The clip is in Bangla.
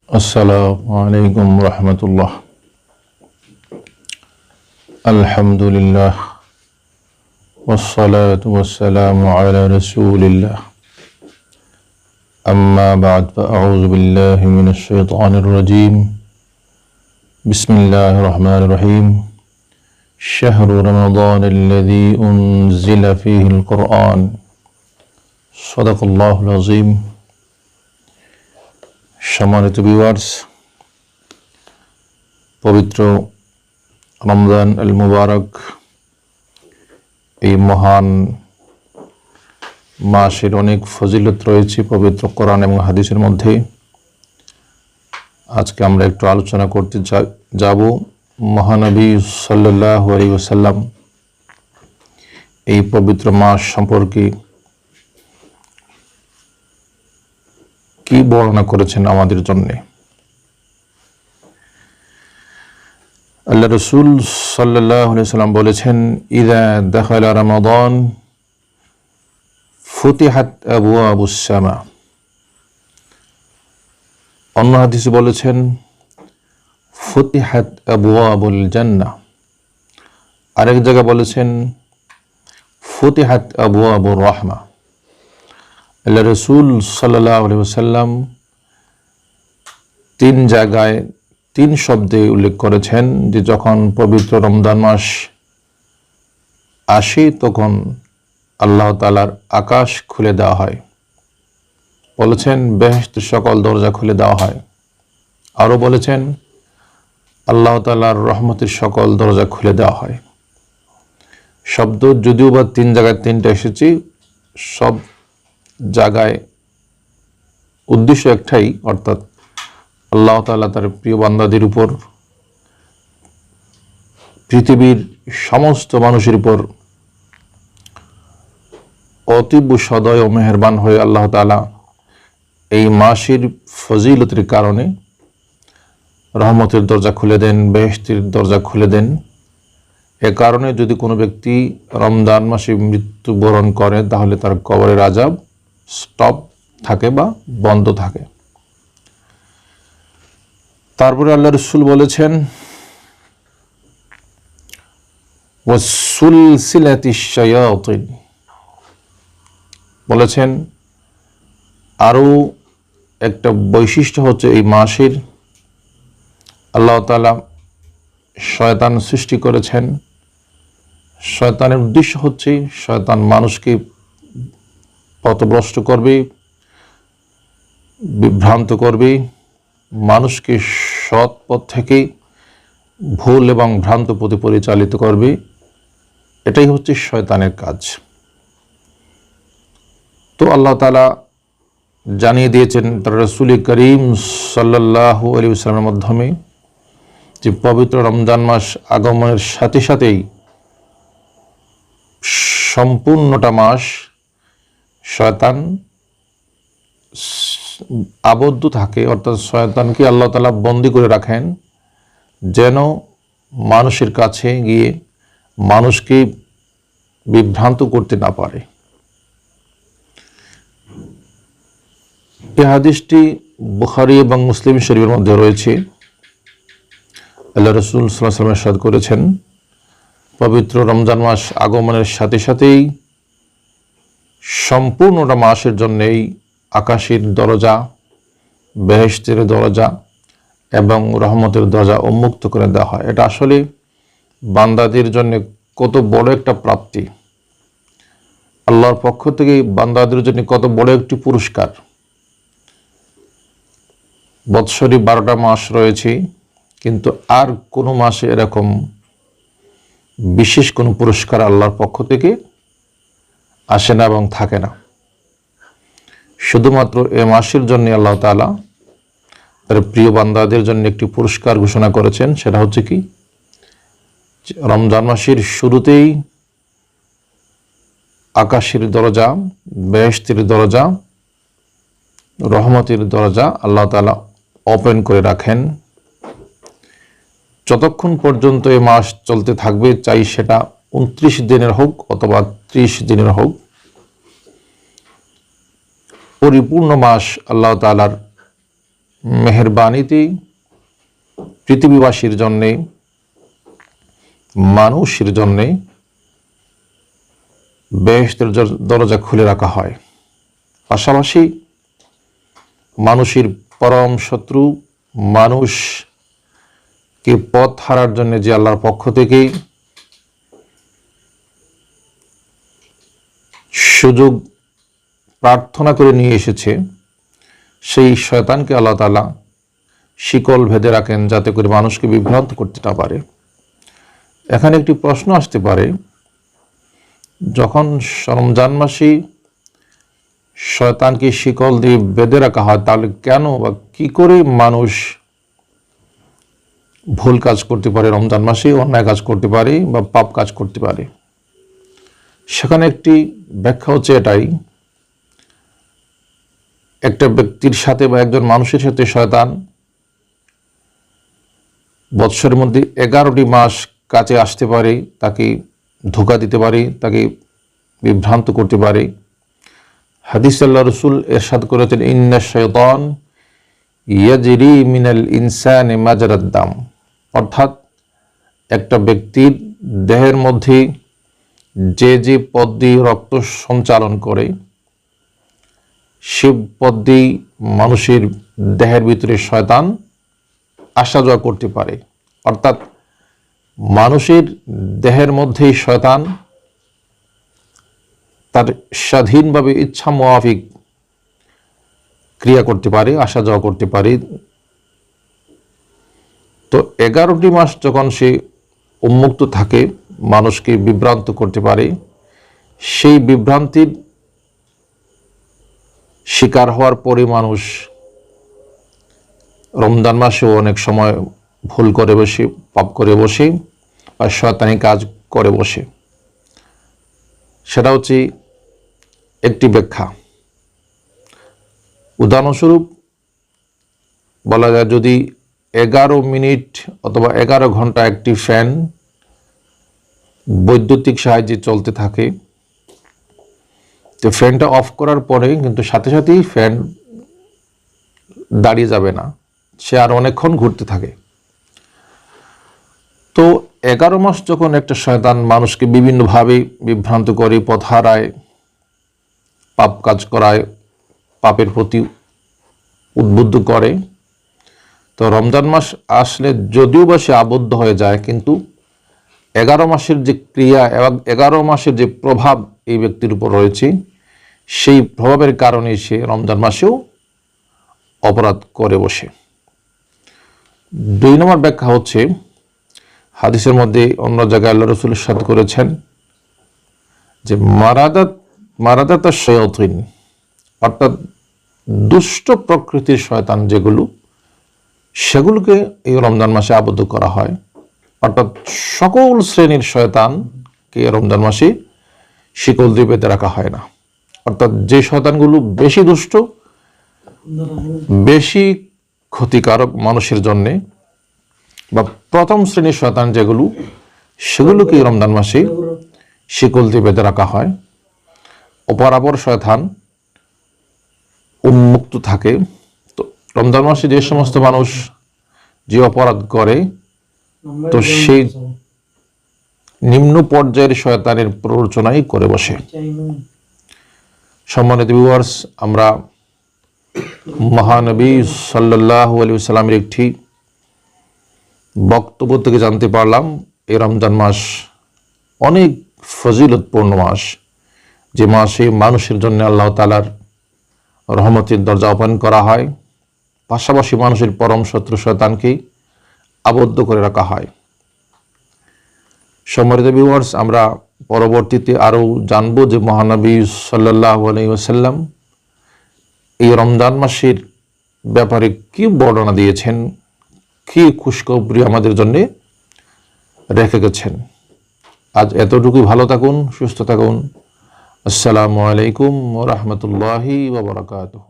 আসসালামু আলাইকুম রহমতুল্লাহ। আলহামদুলিল্লাহ ওয়াসসালাতু ওয়াসসালামু আলা রাসূলিল্লাহ। আম্মা বা'দ, ফাআউযু বিল্লাহি মিনাশ শাইতানির রাজীম। বিসমিল্লাহির রহমানির রহিম। শাহরু রমাদানাল্লাযী উনজিলা ফীহিল কুরআন। সাদাকাল্লাহুল আযীম। সম্মানিত ভিউয়ার্স, পবিত্র রমজান আল মুবারক, এই মহান মাসের অনেক ফজিলত রয়েছে পবিত্র কোরআন এবং হাদিসের মধ্যে। আজকে আমরা একটু আলোচনা করতে যাব মহানবী সাল্লাল্লাহু আলাইহি ওয়াসাল্লাম এই পবিত্র মাস সম্পর্কে কি বর্ণনা করেছেন আমাদের জন্য। আল্লাহ রাসূল সাল্লাল্লাহু আলাইহি ওয়াসাল্লাম বলেছেন, ইযা দাখালা রমাদান ফুতিহাত আবওয়াবুস সামা। অন্য হাদিসে বলেছেন ফুতিহাত আবওয়াবুল জান্নাহ। আরেক জায়গায় বলেছেন ফুতিহাত আবওয়াবুর রাহমা। আল্লাহ রাসূল সাল্লাল্লাহু আলাইহি ওয়াসাল্লাম তিন জায়গায় তিন শব্দে উল্লেখ করেছেন যে যখন পবিত্র রমজান মাস আসে তখন আল্লাহ তাআলার আকাশ খুলে দেওয়া হয়। বলেছেন বেহেশতের সকল দরজা খুলে দেওয়া হয়। আরও বলেছেন আল্লাহ তাআলার রহমতের সকল দরজা খুলে দেওয়া হয়। শব্দ যদিও বা তিন জায়গায় তিনটা এসেছে, সব জায়গায় উদ্দেশ্য একটাই, অর্থাৎ আল্লাহ তাআলা তার প্রিয় বান্দাদের উপর, পৃথিবীর সমস্ত মানুষের উপর অতীব সদয় ও মেহেরবান হয়ে আল্লাহ তাআলা এই মাসের ফজিলতের কারণে রহমতের দরজা খুলে দেন, বেহেশতের দরজা খুলে দেন। এ কারণে যদি কোনো ব্যক্তি রমজান মাসে মৃত্যুবরণ করে তাহলে তার কবরের আযাব স্টপ থাকে বা বন্ধ থাকে। তারপরে আল্লাহ রাসূল বলেছেন ওয়াসুলসিলাতিশ শায়াতিন, বলেছেন আরও একটা বৈশিষ্ট্য হচ্ছে এই মাসের আল্লাহ তাআলা শয়তান সৃষ্টি করেছেন। শয়তানের উদ্দেশ্য হচ্ছে শয়তান মানুষকে পথভ্রষ্ট করবে, বিভ্রান্ত করবে, মানুষকে সৎ পথ থেকে ভুল এবং ভ্রান্ত পথে পরিচালিত করবে। এটাই হচ্ছে শয়তানের কাজ। তো আল্লাহ তাআলা জানিয়ে দিয়েছেন তার রাসূল করিম সাল্লাল্লাহু আলাইহি ওয়াসাল্লামের মাধ্যমে যে পবিত্র রমজান মাস আগমনের সাথে সাথেই সম্পূর্ণটা মাস শয়তান আবদ্ধ থাকে, অর্থাৎ শয়তানকে আল্লাহ তাআলা বন্দী করে রাখেন যেন মানুষের কাছে গিয়ে মানুষকে বিভ্রান্ত করতে না পারে। এই হাদিসটি বুখারী এবং মুসলিম শরীফের মধ্যে রয়েছে। আল্লাহ রাসূল সাল্লাল্লাহু আলাইহি ওয়াসাল্লাম ইরশাদ করেছেন, পবিত্র রমজান মাস আগমনের সাথে সাথেই সম্পূর্ণটা মাসের জন্যই আকাশের দরজা, বেহেশতের দরজা এবং রহমতের দরজা উন্মুক্ত করে দেওয়া হয়। এটা আসলে বান্দাদের জন্য কত বড় একটা প্রাপ্তি, আল্লাহর পক্ষ থেকে বান্দাদের জন্য কত বড় একটি পুরস্কার। বৎসরে 12টা মাস রয়েছে, কিন্তু আর কোনো মাসে এরকম বিশেষ কোনো পুরস্কার আল্লাহর পক্ষ থেকে আসে না এবং থাকে না। শুধুমাত্র এ মাসের জন্য আল্লাহ তাআলা তার প্রিয় বান্দাদের জন্য একটি পুরস্কার ঘোষণা করেছেন। সেটা হচ্ছে কি, রমজান মাসের শুরুতেই আকাশের দরজা, বেহেশতের দরজা, রহমতের দরজা আল্লাহ তাআলা ওপেন করে রাখেন। যতক্ষণ পর্যন্ত এই মাস চলতে থাকবে, চাই সেটা 29 দিনের হোক অথবা 30 দিনের হোক, পরিপূর্ণ মাস আল্লাহ তাআলার মেহেরবানিতে পৃথিবীবাসীর জন্যে, মানুষের জন্যে বেহেশতের দরজা খুলে রাখা হয়। পাশাপাশি মানুষের পরম শত্রু, মানুষকে পথ হারার জন্য যে আল্লাহর পক্ষ থেকে সুযোগ প্রার্থনা করে নিয়ে এসেছে, সেই শয়তানকে আল্লাহ তাআলা শিকল ভেদে রাখেন যাতে করে মানুষকে বিভ্রান্ত করতে না পারে। এখানে একটি প্রশ্ন আসতে পারে, যখন রমজান মাসে শয়তানকে শিকল দিয়ে বেঁধে রাখা হয়, তাহলে কেন বা কি করে মানুষ ভুল কাজ করতে পারে, রমজান মাসে অন্যায় কাজ করতে পারে বা পাপ কাজ করতে পারে? সেখানে একটি ব্যাখ্যা হচ্ছে এটাই, একটা ব্যক্তির সাথে বা একজন মানুষের সাথে শয়তান বৎসরের মধ্যে 11টি মাস কাছে আসতে পারে, তাকে ধোঁকা দিতে পারে, তাকে বিভ্রান্ত করতে পারে। হাদিসে আল্লাহ রাসূল ইরশাদ করেছেন, ইন্না শাইতান ইয়াজরি মিনাল ইনসানি মাজরাদ দাম, অর্থাৎ একটা ব্যক্তির দেহের মধ্যে যে যে পথ দিয়ে রক্ত সঞ্চালন করে, সে পথ দিয়ে মানুষের দেহের ভিতরে শয়তান আসা যাওয়া করতে পারে। অর্থাৎ মানুষের দেহের মধ্যেই শয়তান তার স্বাধীনভাবে ইচ্ছা মোয়াফিক ক্রিয়া করতে পারে, আসা যাওয়া করতে পারে। তো 11টি মাস যখন সে উন্মুক্ত থাকে, মানুষকে বিভ্রান্ত করতে পারে, সেই বিভ্রান্তির শিকার হওয়ার পরে মানুষ রমজান মাসেও অনেক সময় ভুল করে বসে, পাপ করে বসে বা শয়তানি কাজ করে বসে। সেটা হচ্ছে একটি ব্যাখ্যা। উদাহরণস্বরূপ বলা যায়, যদি 11 মিনিট অথবা 11 ঘন্টা একটি ফ্যান বৈদ্যুতিক সাহায্যে চলতে থাকে, তো ফ্যানটা অফ করার পরে কিন্তু সাথে সাথেই ফ্যান দাঁড়িয়ে যাবে না, সে আর অনেকক্ষণ ঘুরতে থাকে। তো 11 মাস যখন একটা শয়তান মানুষকে বিভিন্নভাবে বিভ্রান্ত করে, পথ হারায়, পাপ কাজ করায়, পাপের প্রতি উদ্বুদ্ধ করে, তো রমজান মাস আসলে যদিও বা সে আবদ্ধ হয়ে যায়, কিন্তু 11 মাসের যে ক্রিয়া এবং 11 মাসের যে প্রভাব এই ব্যক্তির উপর রয়েছে, সেই প্রভাবের কারণে সে রমজান মাসেও অপরাধ করে বসে। 2 নম্বর ব্যাখ্যা হচ্ছে, হাদিসের মধ্যে অন্য জায়গায় আল্লাহ রাসূল ইরশাদ করেছেন যে মারাদাত শায়াতিন, অর্থাৎ দুষ্ট প্রকৃতির শয়তান যেগুলো, সেগুলোকে এই রমজান মাসে আবদ্ধ করা হয়। অর্থাৎ সকল শ্রেণীর শয়তানকে রমজান মাসে শিকল দিয়ে বেঁধে রাখা হয় না। অর্থাৎ যে শয়তানগুলো বেশি দুষ্ট, বেশি ক্ষতিকারক মানুষের জন্যে, বা প্রথম শ্রেণীর শয়তান যেগুলো, সেগুলোকে রমজান মাসে শিকল দিয়ে বেঁধে রাখা হয়। অপরাপর শয়তান উন্মুক্ত থাকে। তো রমজান মাসে যে সমস্ত মানুষ যে অপরাধ করে, তো সেই নিম্ন পর্যায়ের শয়তানের প্ররোচনাই করে বসে। সম্মানিত ভিউয়ার্স, আমরা মহানবী সাল্লাল্লাহু আলাইহি ওয়াসাল্লামের একটি বক্তব্য থেকে জানতে পারলাম, এই রমজান মাস অনেক ফজিলতপূর্ণ মাস, যে মাসে মানুষের জন্য আল্লাহ তাআলার রহমতের দরজা ওপেন করা হয়, পাশাপাশি মানুষের পরম শত্রু শয়তানকে আবদ্ধ করে রাখা হয়। সম্মানিত ভিউয়ার্স, আমরা পরবর্তীতে আরও জানবো যে মহানবী সাল্লাল্লাহু আলাইহি ওয়াসাল্লাম এই রমজান মাসের ব্যাপারে কি বর্ণনা দিয়েছেন, কি খুশখবরি আমাদের জন্য রেখে গেছেন। আজ এতটুকুই, ভালো থাকুন, সুস্থ থাকুন। আসসালামু আলাইকুম ওয়া রাহমাতুল্লাহি ওয়া বারাকাতুহু।